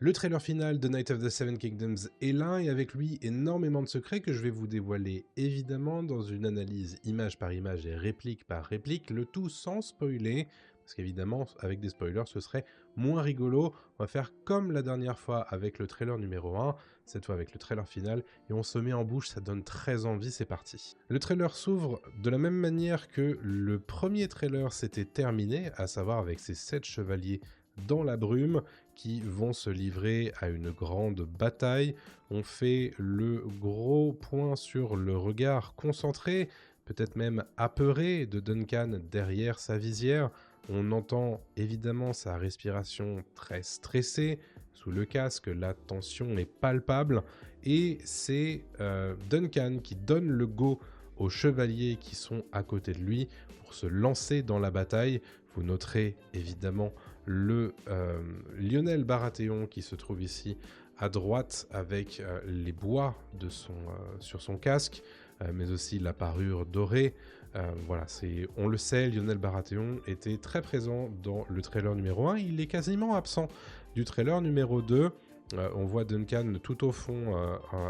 Le trailer final de Night of the Seven Kingdoms est là et avec lui énormément de secrets que je vais vous dévoiler évidemment dans une analyse image par image et réplique par réplique, le tout sans spoiler, parce qu'évidemment avec des spoilers ce serait moins rigolo. On va faire comme la dernière fois avec le trailer numéro 1, cette fois avec le trailer final, et on se met en bouche, ça donne très envie, c'est parti. Le trailer s'ouvre de la même manière que le premier trailer s'était terminé, à savoir avec ses 7 chevaliers dans la brume, qui vont se livrer à une grande bataille. On fait le gros point sur le regard concentré, peut-être même apeuré de Duncan derrière sa visière. On entend évidemment sa respiration très stressée. Sous le casque, la tension est palpable. Et c'est Duncan qui donne le go aux chevaliers qui sont à côté de lui pour se lancer dans la bataille. Vous noterez évidemment le Lionel Baratheon qui se trouve ici à droite avec les bois de sur son casque, mais aussi la parure dorée. Voilà, on le sait, Lionel Baratheon était très présent dans le trailer numéro 1. Il est quasiment absent du trailer numéro 2. On voit Duncan tout au fond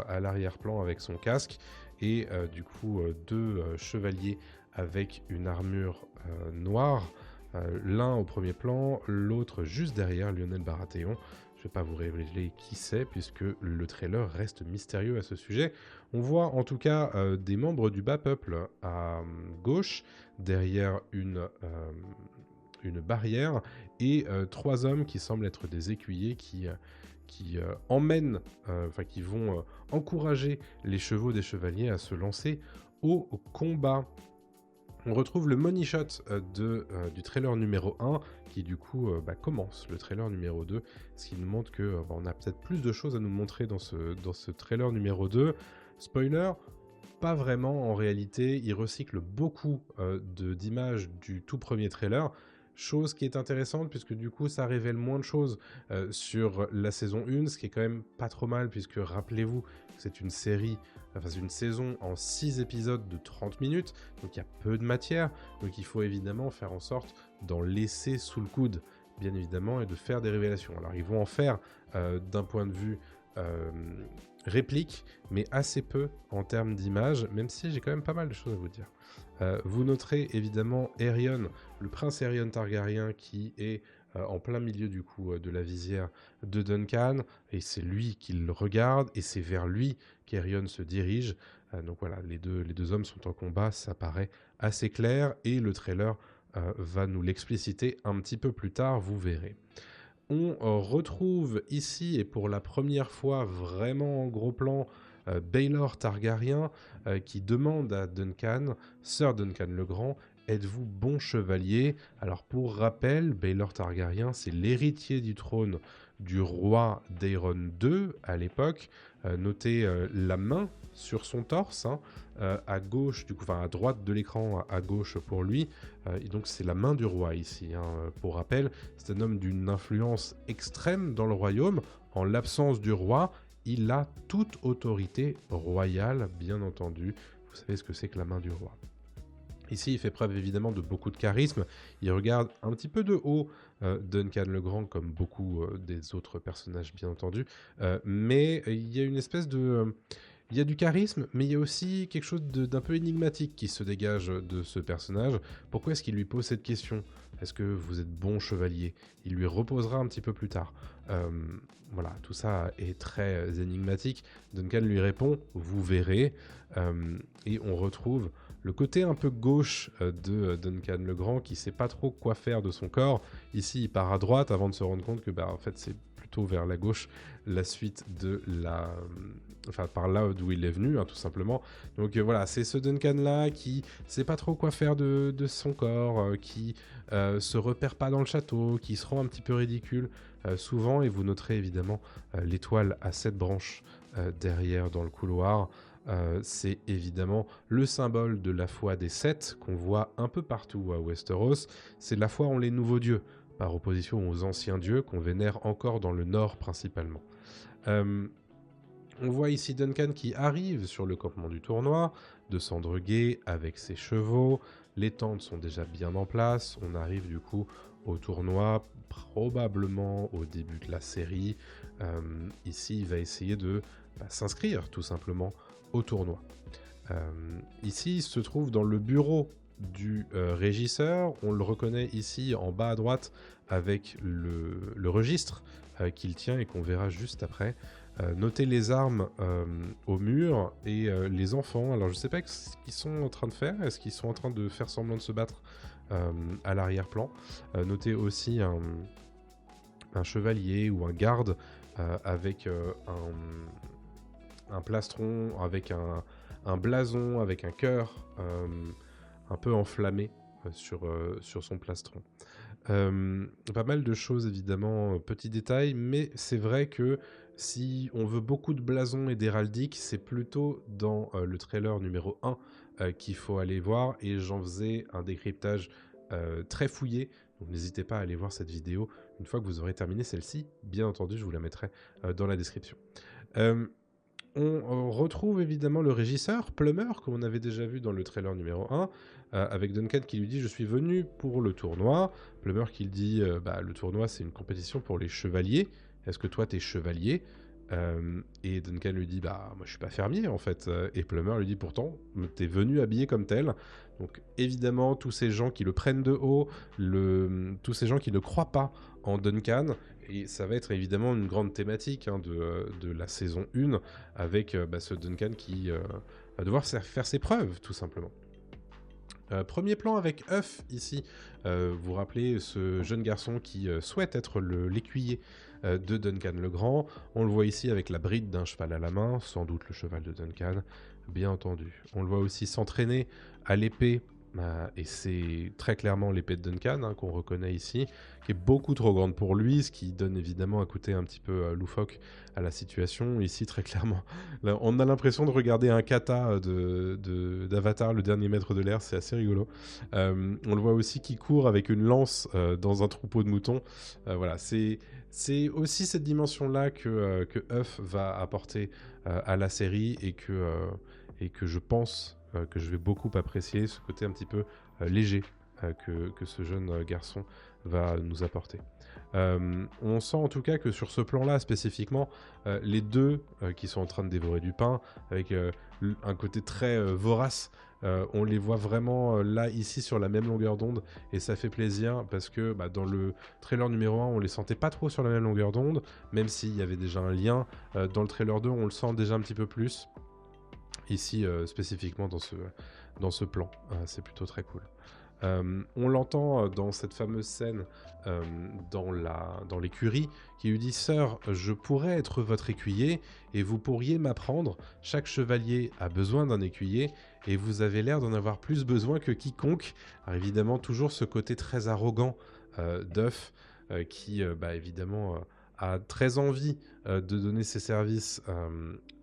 à l'arrière-plan avec son casque et du coup deux chevaliers avec une armure noire. L'un au premier plan, l'autre juste derrière Lionel Baratheon. Je ne vais pas vous révéler qui c'est puisque le trailer reste mystérieux à ce sujet. On voit en tout cas des membres du bas peuple à gauche, derrière une barrière, et 3 hommes qui semblent être des écuyers qui emmènent, qui vont encourager les chevaux des chevaliers à se lancer au combat. On retrouve le money shot du trailer numéro 1 qui du coup commence le trailer numéro 2, ce qui nous montre que on a peut-être plus de choses à nous montrer dans ce trailer numéro 2. Spoiler, pas vraiment en réalité, il recycle beaucoup d'images du tout premier trailer, chose qui est intéressante puisque du coup ça révèle moins de choses sur la saison 1, ce qui est quand même pas trop mal puisque rappelez-vous que c'est une saison en 6 épisodes de 30 minutes, donc il y a peu de matière, donc il faut évidemment faire en sorte d'en laisser sous le coude, bien évidemment, et de faire des révélations. Alors ils vont en faire d'un point de vue réplique, mais assez peu en termes d'image, même si j'ai quand même pas mal de choses à vous dire. Vous noterez évidemment Aerion, le prince Aerion Targaryen, qui est en plein milieu du coup de la visière de Duncan, et c'est lui qui le regarde, et c'est vers lui qu'Aerion se dirige. Donc voilà, les deux hommes sont en combat, ça paraît assez clair, et le trailer va nous l'expliciter un petit peu plus tard, vous verrez. On retrouve ici, et pour la première fois vraiment en gros plan, Baelor Targaryen qui demande à Duncan, Sir Duncan le Grand, êtes-vous bon chevalier? Alors pour rappel, Baelor Targaryen, c'est l'héritier du trône du roi d'Aeron II à l'époque. Notez la main sur son torse, hein, à gauche, du coup, enfin à droite de l'écran, à gauche pour lui. Et donc c'est la main du roi ici, hein, pour rappel. C'est un homme d'une influence extrême dans le royaume. En l'absence du roi, il a toute autorité royale, bien entendu. Vous savez ce que c'est que la main du roi. Ici, il fait preuve évidemment de beaucoup de charisme. Il regarde un petit peu de haut Duncan le Grand, comme beaucoup des autres personnages, bien entendu. Mais il y a une espèce de... il y a du charisme, mais il y a aussi quelque chose d'un peu énigmatique qui se dégage de ce personnage. Pourquoi est-ce qu'il lui pose cette question? Est-ce que vous êtes bon chevalier? Il lui reposera un petit peu plus tard. Voilà, tout ça est très énigmatique. Duncan lui répond « vous verrez ». Et on retrouve le côté un peu gauche de Duncan le Grand qui sait pas trop quoi faire de son corps. Ici, il part à droite avant de se rendre compte que en fait, c'est plutôt vers la gauche la suite de la... Enfin, par là d'où il est venu, hein, tout simplement. Donc voilà, c'est ce Duncan-là qui sait pas trop quoi faire de son corps, qui se repère pas dans le château, qui se rend un petit peu ridicule souvent, et vous noterez évidemment l'étoile à 7 branches derrière dans le couloir. C'est évidemment le symbole de la foi des 7 qu'on voit un peu partout à Westeros. C'est la foi en les nouveaux dieux, par opposition aux anciens dieux qu'on vénère encore dans le nord principalement. On voit ici Duncan qui arrive sur le campement du tournoi, de Sandreguet avec ses chevaux. Les tentes sont déjà bien en place. On arrive du coup au tournoi, probablement au début de la série. Ici, il va essayer de s'inscrire tout simplement au tournoi. Ici, il se trouve dans le bureau du régisseur. On le reconnaît ici en bas à droite avec le registre qu'il tient et qu'on verra juste après. Notez les armes au mur et les enfants. Alors je ne sais pas ce qu'ils sont en train de faire. Est-ce qu'ils sont en train de faire semblant de se battre à l'arrière-plan. Notez aussi un chevalier ou un garde avec un plastron, avec un blason, avec un cœur un peu enflammé sur son plastron. Pas mal de choses évidemment, petits détails, mais c'est vrai que si on veut beaucoup de blasons et d'héraldique, c'est plutôt dans le trailer numéro 1 qu'il faut aller voir, et j'en faisais un décryptage très fouillé, donc n'hésitez pas à aller voir cette vidéo une fois que vous aurez terminé celle-ci. Bien entendu, je vous la mettrai dans la description. On retrouve évidemment le régisseur, Plummer, comme on avait déjà vu dans le trailer numéro 1, avec Duncan qui lui dit « Je suis venu pour le tournoi ». Plummer qui lui dit le tournoi, c'est une compétition pour les chevaliers. Est-ce que toi, t'es chevalier ?» Et Duncan lui dit « Moi, je suis pas fermier, en fait. » Et Plummer lui dit « Pourtant, t'es venu habillé comme tel. » Donc, évidemment, tous ces gens qui le prennent de haut, tous ces gens qui ne croient pas en Duncan. Et ça va être évidemment une grande thématique de la saison 1, avec ce Duncan qui va devoir faire ses preuves, tout simplement. Premier plan avec Huff, ici. Vous vous rappelez ce jeune garçon qui souhaite être l'écuyer de Duncan le Grand. On le voit ici avec la bride d'un cheval à la main, sans doute le cheval de Duncan, bien entendu. On le voit aussi s'entraîner à l'épée, et c'est très clairement l'épée de Duncan qu'on reconnaît ici, qui est beaucoup trop grande pour lui, ce qui donne évidemment un côté un petit peu loufoque à la situation. Ici, très clairement, là, on a l'impression de regarder un kata d'Avatar, le dernier maître de l'air, c'est assez rigolo. On le voit aussi qui court avec une lance dans un troupeau de moutons. Voilà, c'est aussi cette dimension-là que Huff va apporter à la série, et que je pense que je vais beaucoup apprécier, ce côté un petit peu léger que ce jeune garçon va nous apporter. On sent en tout cas que sur ce plan-là spécifiquement, les deux qui sont en train de dévorer du pain, avec un côté très vorace, on les voit vraiment là, ici, sur la même longueur d'onde, et ça fait plaisir parce que dans le trailer numéro 1, on les sentait pas trop sur la même longueur d'onde, même s'il y avait déjà un lien. Dans le trailer 2, on le sent déjà un petit peu plus. Ici, spécifiquement dans ce plan, c'est plutôt très cool. On l'entend dans cette fameuse scène dans l'écurie qui lui dit « Sœur, je pourrais être votre écuyer et vous pourriez m'apprendre. Chaque chevalier a besoin d'un écuyer et vous avez l'air d'en avoir plus besoin que quiconque. » Alors évidemment, toujours ce côté très arrogant d'Huff qui, évidemment, a très envie de donner ses services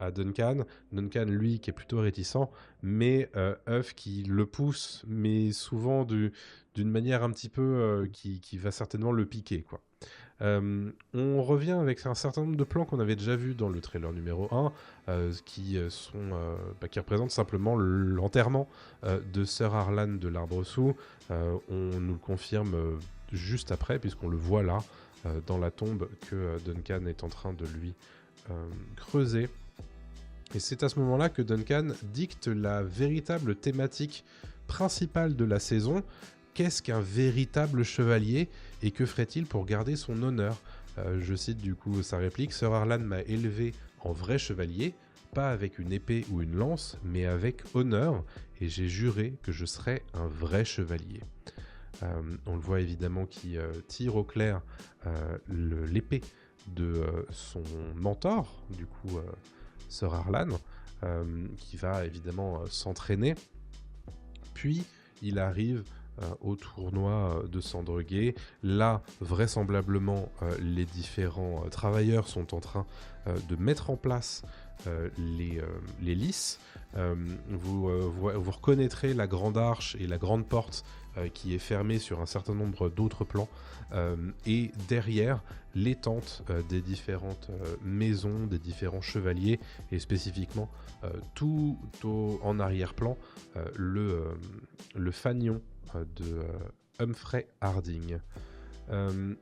à Duncan. Duncan, lui, qui est plutôt réticent, mais Huff qui le pousse, mais souvent d'une manière un petit peu qui va certainement le piquer, quoi. On revient avec un certain nombre de plans qu'on avait déjà vus dans le trailer numéro 1, qui représentent simplement l'enterrement de Sir Arlan de l'Arbre-Sous. On nous le confirme juste après, puisqu'on le voit là, dans la tombe que Duncan est en train de lui creuser. Et c'est à ce moment-là que Duncan dicte la véritable thématique principale de la saison. Qu'est-ce qu'un véritable chevalier et que ferait-il pour garder son honneur ? Je cite du coup sa réplique « Sir Arlan m'a élevé en vrai chevalier, pas avec une épée ou une lance, mais avec honneur, et j'ai juré que je serais un vrai chevalier. » On le voit évidemment qui tire au clair l'épée de son mentor, du coup Sir Arlan, qui va évidemment s'entraîner. Puis il arrive au tournoi de Sandregué. Là, vraisemblablement, les différents travailleurs sont en train de mettre en place les lices. Vous reconnaîtrez la grande arche et la grande porte qui est fermée sur un certain nombre d'autres plans. Et derrière, les tentes des différentes maisons, des différents chevaliers, et spécifiquement tout en arrière-plan, le fanion de Humphrey Harding.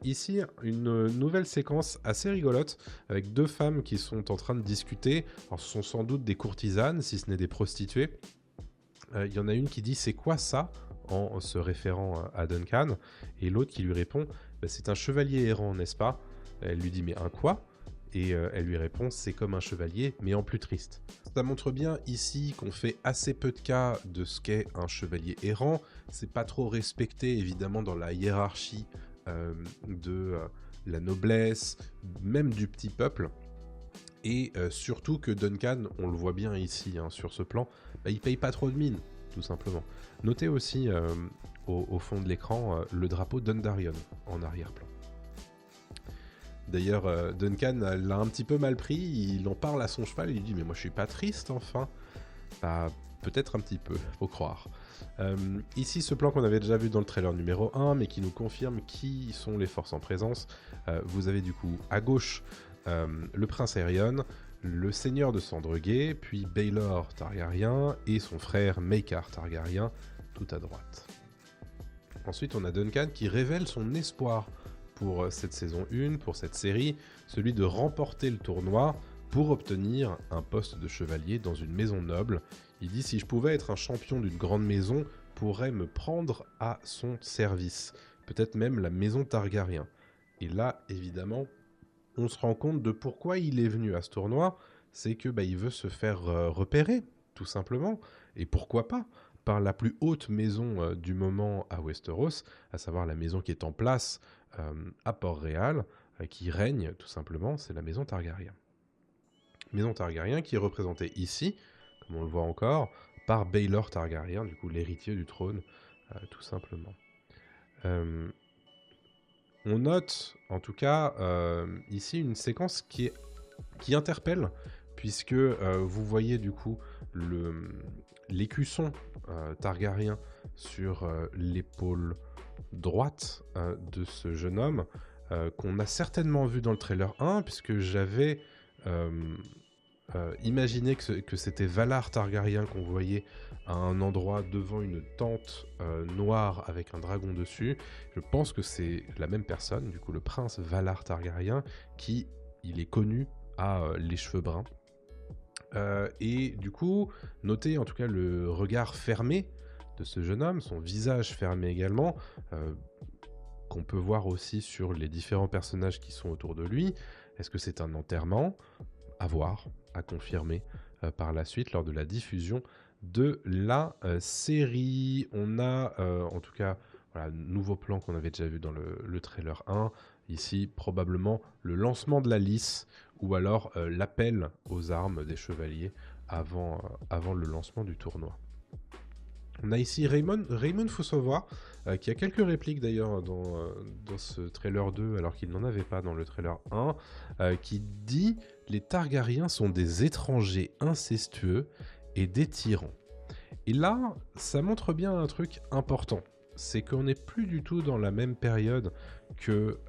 Ici, une nouvelle séquence assez rigolote avec deux femmes qui sont en train de discuter. Alors, ce sont sans doute des courtisanes, si ce n'est des prostituées. Il y en a une qui dit « C'est quoi ça ?» en se référant à Duncan. Et l'autre qui lui répond bah, « C'est un chevalier errant, n'est-ce pas ?» Elle lui dit « Mais un quoi ?» Et elle lui répond « C'est comme un chevalier, mais en plus triste. » Ça montre bien ici qu'on fait assez peu de cas de ce qu'est un chevalier errant. C'est pas trop respecté, évidemment, dans la hiérarchie de la noblesse, même du petit peuple. Et surtout que Duncan, on le voit bien ici, sur ce plan, bah, il paye pas trop de mine, tout simplement. Notez aussi au fond de l'écran le drapeau Dundarion en arrière-plan. D'ailleurs, Duncan l'a un petit peu mal pris, il en parle à son cheval, il lui dit « Mais moi je suis pas triste, enfin !» Bah, peut-être un petit peu, faut croire. Ici, ce plan qu'on avait déjà vu dans le trailer numéro 1, mais qui nous confirme qui sont les forces en présence. Vous avez du coup, à gauche, le prince Aerion, le seigneur de Sandregué, puis Baelor Targaryen et son frère Maekar Targaryen, tout à droite. Ensuite, on a Duncan qui révèle son espoir pour cette saison 1, pour cette série, celui de remporter le tournoi pour obtenir un poste de chevalier dans une maison noble. Il dit « Si je pouvais être un champion d'une grande maison, pourrait me prendre à son service. Peut-être même la maison Targaryen. » Et là, évidemment, on se rend compte de pourquoi il est venu à ce tournoi. C'est que il veut se faire repérer, tout simplement. Et pourquoi pas par la plus haute maison du moment à Westeros, à savoir la maison qui est en place à Port-Réal, qui règne tout simplement, c'est la maison Targaryen. Maison Targaryen qui est représentée ici, comme on le voit encore, par Baelor Targaryen, du coup l'héritier du trône, tout simplement. On note, en tout cas, ici une séquence qui interpelle, puisque vous voyez du coup l'écusson Targaryen sur l'épaule droite de ce jeune homme, qu'on a certainement vu dans le trailer 1, puisque j'avais imaginé que c'était Valar Targaryen qu'on voyait à un endroit devant une tente noire avec un dragon dessus. Je pense que c'est la même personne, du coup le prince Valar Targaryen, qui, il est connu, a les cheveux bruns. Et du coup, notez en tout cas le regard fermé de ce jeune homme, son visage fermé également, qu'on peut voir aussi sur les différents personnages qui sont autour de lui. Est-ce que c'est un enterrement ? À voir, à confirmer par la suite lors de la diffusion de la série. On a en tout cas un nouveau plan qu'on avait déjà vu dans le trailer 1. Ici, probablement le lancement de la lice ou alors l'appel aux armes des chevaliers avant le lancement du tournoi. On a ici Raymond Fossova, qui a quelques répliques d'ailleurs dans ce trailer 2, alors qu'il n'en avait pas dans le trailer 1, qui dit « Les Targaryens sont des étrangers incestueux et des tyrans ». Et là, ça montre bien un truc important. C'est qu'on n'est plus du tout dans la même période que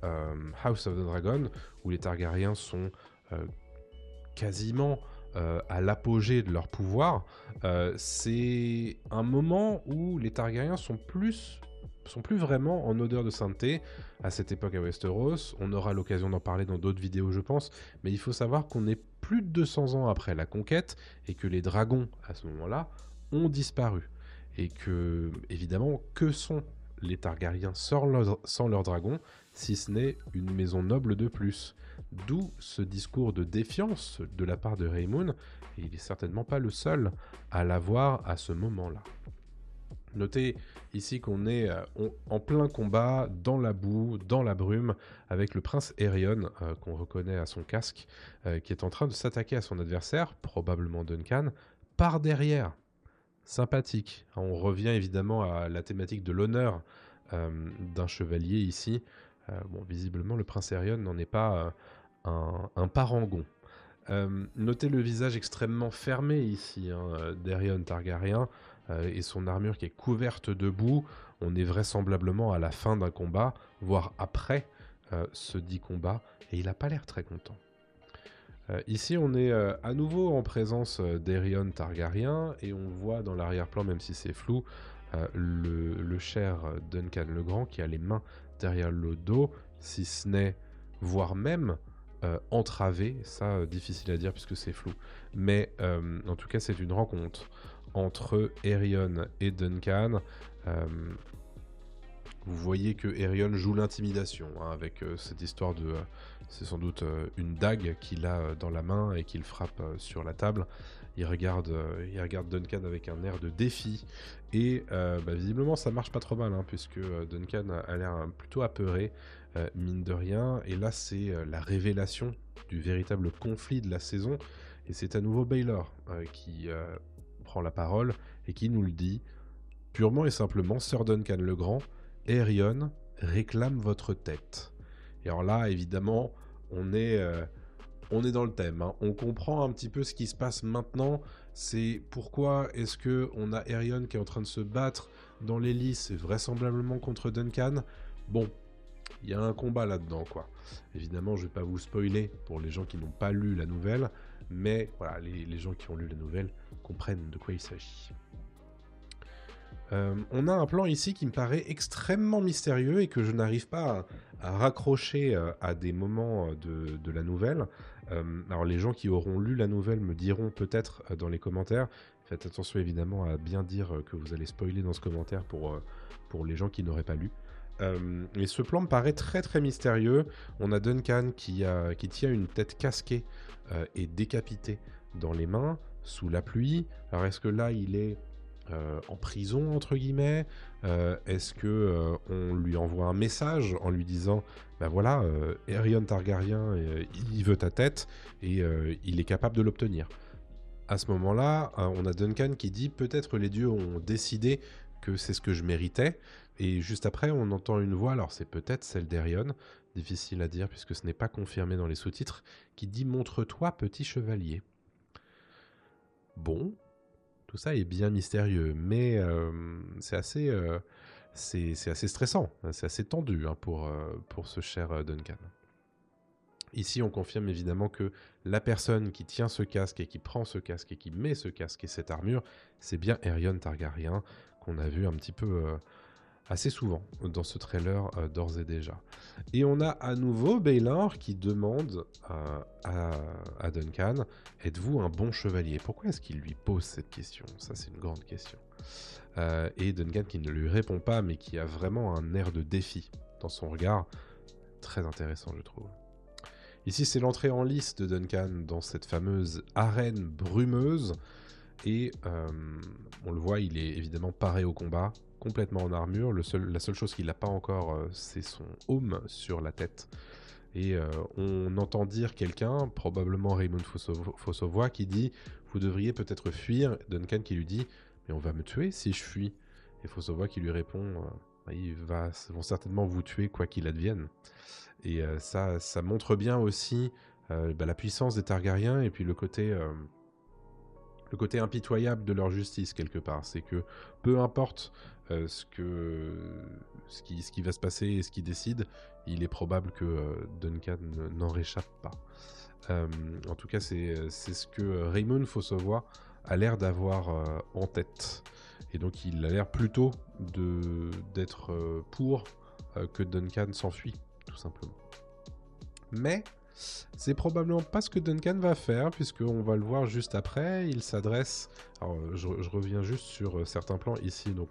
House of the Dragon, où les Targaryens sont quasiment à l'apogée de leur pouvoir. C'est un moment où les Targaryens sont plus vraiment en odeur de sainteté à cette époque à Westeros. On aura l'occasion d'en parler dans d'autres vidéos, je pense, mais il faut savoir qu'on est plus de 200 ans après la conquête et que les dragons, à ce moment-là, ont disparu. Et que, évidemment, que sont les Targaryens sans leurs dragons, si ce n'est une maison noble de plus. D'où ce discours de défiance de la part de Raymond, et il n'est certainement pas le seul à l'avoir à ce moment-là. Notez ici qu'on est en plein combat, dans la boue, dans la brume, avec le prince Aerion, qu'on reconnaît à son casque, qui est en train de s'attaquer à son adversaire, probablement Duncan, par derrière. Sympathique. On revient évidemment à la thématique de l'honneur d'un chevalier ici. Bon, visiblement, le prince Aerion n'en est pas un parangon. Notez le visage extrêmement fermé ici d'Aerion Targaryen et son armure qui est couverte de boue. On est vraisemblablement à la fin d'un combat, voire après ce dit combat, et il n'a pas l'air très content. Ici, on est à nouveau en présence d'Aerion Targaryen et on voit dans l'arrière-plan, même si c'est flou, le cher Duncan le Grand qui a les mains derrière le dos, si ce n'est, voire même, entraver, ça, difficile à dire puisque c'est flou. Mais en tout cas, c'est une rencontre entre Aerion et Duncan. Vous voyez que Aerion joue l'intimidation, hein, avec cette histoire de... c'est sans doute une dague qu'il a dans la main et qu'il frappe sur la table. Il regarde Duncan avec un air de défi. Et visiblement, ça marche pas trop mal, hein, puisque Duncan a l'air plutôt apeuré, mine de rien. Et là, c'est la révélation du véritable conflit de la saison. Et c'est à nouveau Baylor qui prend la parole et qui nous le dit purement et simplement: Sir Duncan le Grand, Aerion réclame votre tête. Et alors là, évidemment, on est dans le thème, hein. On comprend un petit peu ce qui se passe maintenant. C'est pourquoi est-ce que on a Aerion qui est en train de se battre dans les lices, et vraisemblablement contre Duncan. Bon, il y a un combat là-dedans, quoi. Évidemment, je vais pas vous spoiler pour les gens qui n'ont pas lu la nouvelle, mais voilà, les gens qui ont lu la nouvelle comprennent de quoi il s'agit. On a un plan ici qui me paraît extrêmement mystérieux et que je n'arrive pas à raccrocher à des moments de la nouvelle. Alors les gens qui auront lu la nouvelle me diront peut-être dans les commentaires. Faites attention évidemment à bien dire que vous allez spoiler dans ce commentaire pour les gens qui n'auraient pas lu. Et ce plan me paraît très très mystérieux. On a Duncan qui tient une tête casquée et décapitée dans les mains, sous la pluie. Alors est-ce que là il est en prison entre guillemets, est-ce que on lui envoie un message en lui disant ben voilà, Aerion Targaryen il veut ta tête et il est capable de l'obtenir. À ce moment-là, on a Duncan qui dit peut-être les dieux ont décidé que c'est ce que je méritais, et juste après on entend une voix, alors c'est peut-être celle d'Aerion, difficile à dire puisque ce n'est pas confirmé dans les sous-titres, qui dit montre-toi petit chevalier. Bon, tout ça est bien mystérieux, mais c'est assez stressant, c'est assez tendu, hein, pour ce cher Duncan. Ici, on confirme évidemment que la personne qui tient ce casque et qui prend ce casque et qui met ce casque et cette armure, c'est bien Aerion Targaryen, qu'on a vu un petit peu assez souvent dans ce trailer d'ores et déjà. Et on a à nouveau Baelor qui demande à Duncan: êtes-vous un bon chevalier? Pourquoi est-ce qu'il lui pose cette question? Ça, c'est une grande question. Et Duncan qui ne lui répond pas, mais qui a vraiment un air de défi dans son regard. Très intéressant, je trouve. Ici, c'est l'entrée en lice de Duncan dans cette fameuse arène brumeuse. Et on le voit, il est évidemment paré au combat, complètement en armure. La seule chose qu'il n'a pas encore, c'est son aume sur la tête. Et on entend dire quelqu'un, probablement Raymond Fossavoy, qui dit « Vous devriez peut-être fuir ». Duncan qui lui dit « Mais on va me tuer si je fuis ». Et Fossavoy qui lui répond « Ils vont certainement vous tuer quoi qu'il advienne ». Et ça montre bien aussi la puissance des Targaryens et puis le côté impitoyable de leur justice quelque part. C'est que peu importe ce qui va se passer et ce qu'ils décident, il est probable que Duncan n'en réchappe pas. En tout cas, c'est ce que Raymond Fossavoy a l'air d'avoir en tête. Et donc il a l'air plutôt d'être pour que Duncan s'enfuit, tout simplement. Mais c'est probablement pas ce que Duncan va faire, puisqu'on va le voir juste après. Il s'adresse... Alors, je reviens juste sur certains plans ici. Donc,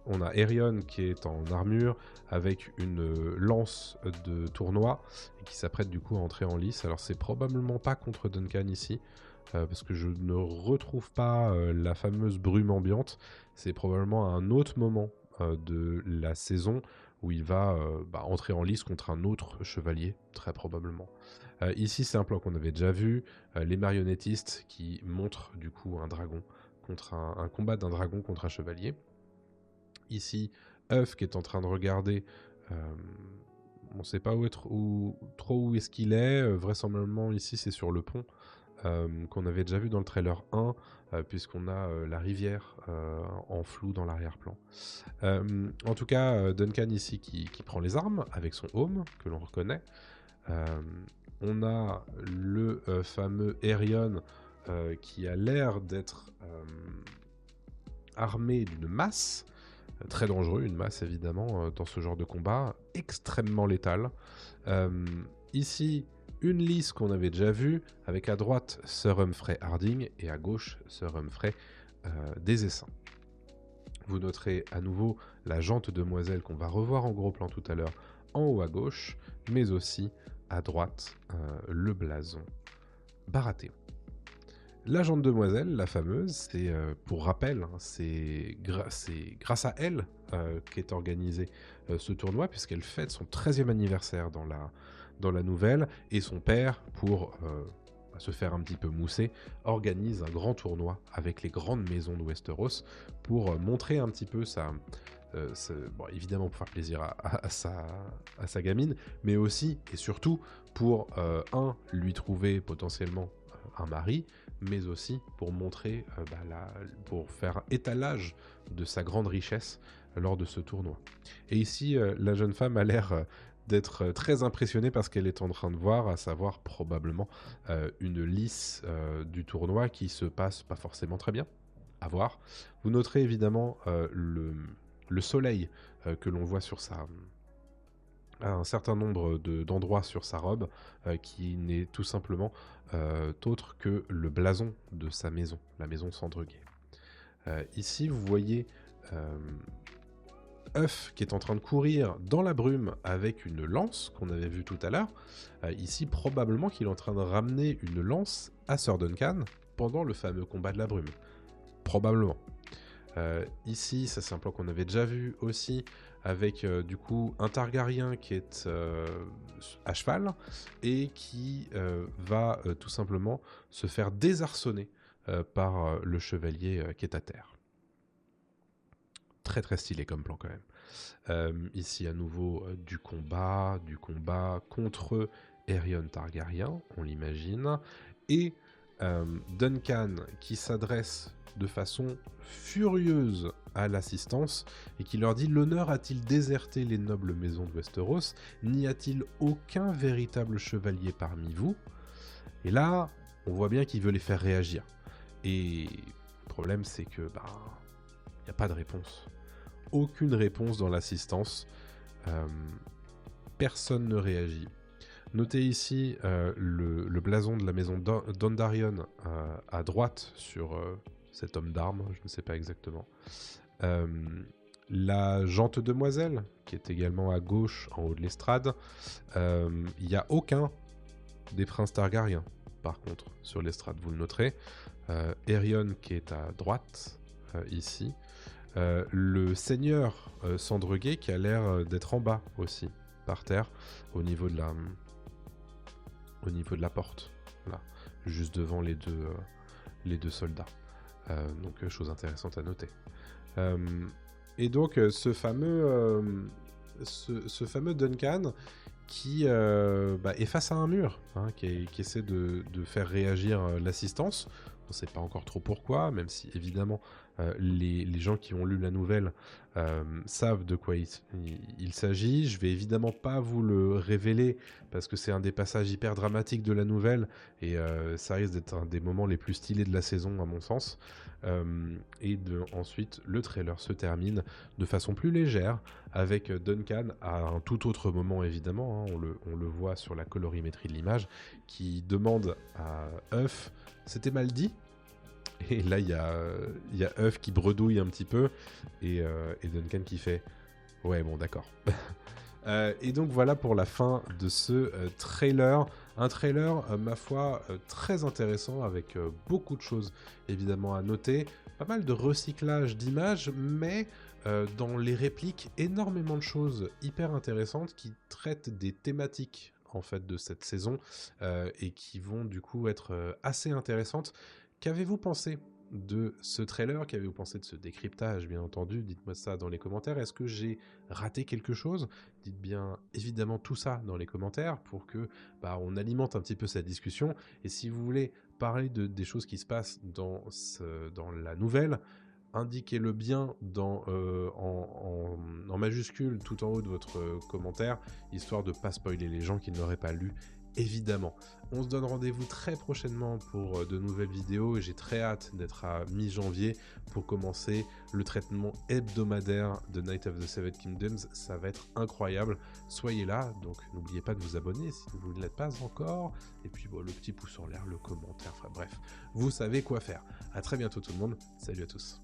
on a Aerion qui est en armure avec une lance de tournoi et qui s'apprête du coup à entrer en lice. Alors, c'est probablement pas contre Duncan ici, parce que je ne retrouve pas la fameuse brume ambiante. C'est probablement à un autre moment de la saison où il va entrer en lice contre un autre chevalier, très probablement. Ici, c'est un plan qu'on avait déjà vu, les marionnettistes qui montrent du coup un dragon contre un combat d'un dragon contre un chevalier. Ici, Euf qui est en train de regarder, on ne sait pas trop où est-ce qu'il est, vraisemblablement ici c'est sur le pont, qu'on avait déjà vu dans le trailer 1, puisqu'on a la rivière en flou dans l'arrière-plan. En tout cas, Duncan ici qui prend les armes avec son aume, que l'on reconnaît. On a le fameux Aerion qui a l'air d'être armé d'une masse. Très dangereux, une masse évidemment, dans ce genre de combat, extrêmement létal. Euh, Ici, une liste qu'on avait déjà vue, avec à droite Sir Humphrey Harding et à gauche Sir Humphrey des Essaims. Vous noterez à nouveau la jante demoiselle qu'on va revoir en gros plan tout à l'heure en haut à gauche, mais aussi à droite le blason Baratheon. La jante demoiselle, la fameuse, c'est pour rappel, hein, c'est grâce à elle qu'est organisé ce tournoi, puisqu'elle fête son 13e anniversaire dans la nouvelle, et son père, pour se faire un petit peu mousser, organise un grand tournoi avec les grandes maisons de Westeros pour montrer un petit peu bon, évidemment pour faire plaisir à sa gamine, mais aussi et surtout pour, lui trouver potentiellement un mari, mais aussi pour montrer, pour faire étalage de sa grande richesse lors de ce tournoi. Et ici, la jeune femme a l'air d'être très impressionnée par ce qu'elle est en train de voir, à savoir probablement une lice du tournoi qui se passe pas forcément très bien, à voir. Vous noterez évidemment le soleil que l'on voit sur à un certain nombre d'endroits sur sa robe, qui n'est tout simplement autre que le blason de sa maison, la maison Sandreguet. Ici, vous voyez Œuf qui est en train de courir dans la brume avec une lance qu'on avait vue tout à l'heure. Ici, probablement qu'il est en train de ramener une lance à Sir Duncan pendant le fameux combat de la brume. Probablement. Ici, ça c'est un plan qu'on avait déjà vu aussi, avec du coup un Targaryen qui est à cheval et qui va tout simplement se faire désarçonner par le chevalier qui est à terre. Très très stylé comme plan quand même. Ici à nouveau du combat contre Aerion Targaryen, on l'imagine, et Duncan qui s'adresse de façon furieuse à l'assistance et qui leur dit: l'honneur a-t-il déserté les nobles maisons de Westeros? N'y a-t-il aucun véritable chevalier parmi vous? Et là, on voit bien qu'il veut les faire réagir. Et le problème, c'est que il n'y a pas de réponse. Aucune réponse dans l'assistance. Personne ne réagit. Notez ici le blason de la maison Dondarrion à droite sur cet homme d'armes, je ne sais pas exactement. La jante demoiselle, qui est également à gauche en haut de l'estrade. Il n'y a aucun des princes Targaryens, par contre, sur l'estrade, vous le noterez. Aerion qui est à droite, ici. Le seigneur Sandreguet qui a l'air d'être en bas aussi, par terre, au niveau de la porte, là, juste devant les deux soldats. Donc chose intéressante à noter. Et donc ce fameux Duncan qui est face à un mur, hein, qui essaie de faire réagir l'assistance. On ne sait pas encore trop pourquoi, même si évidemment les gens qui ont lu la nouvelle savent de quoi il s'agit. Je vais évidemment pas vous le révéler parce que c'est un des passages hyper dramatiques de la nouvelle et ça risque d'être un des moments les plus stylés de la saison à mon sens. Ensuite, le trailer se termine de façon plus légère avec Duncan à un tout autre moment évidemment, hein, on le voit sur la colorimétrie de l'image, qui demande à Œuf: c'était mal dit? Et là il y a Œuf qui bredouille un petit peu et Duncan qui fait: ouais bon d'accord. Et donc voilà pour la fin de ce trailer. Un trailer, ma foi, très intéressant, avec beaucoup de choses évidemment à noter. Pas mal de recyclage d'images, mais dans les répliques, énormément de choses hyper intéressantes qui traitent des thématiques en fait de cette saison et qui vont du coup être assez intéressantes. Qu'avez-vous pensé de ce trailer? Qu'avez-vous pensé de ce décryptage, bien entendu? Dites-moi ça dans les commentaires. Est-ce que j'ai raté quelque chose? Dites bien évidemment tout ça dans les commentaires pour que on alimente un petit peu cette discussion. Et si vous voulez parler des choses qui se passent dans la nouvelle, indiquez-le bien en majuscule tout en haut de votre commentaire, histoire de ne pas spoiler les gens qui ne l'auraient pas lu évidemment. On se donne rendez-vous très prochainement pour de nouvelles vidéos et j'ai très hâte d'être à mi-janvier pour commencer le traitement hebdomadaire de Night of the Seven Kingdoms. Ça va être incroyable. Soyez là, donc n'oubliez pas de vous abonner si vous ne l'êtes pas encore. Et puis bon, le petit pouce en l'air, le commentaire, enfin bref, vous savez quoi faire. À très bientôt tout le monde, salut à tous.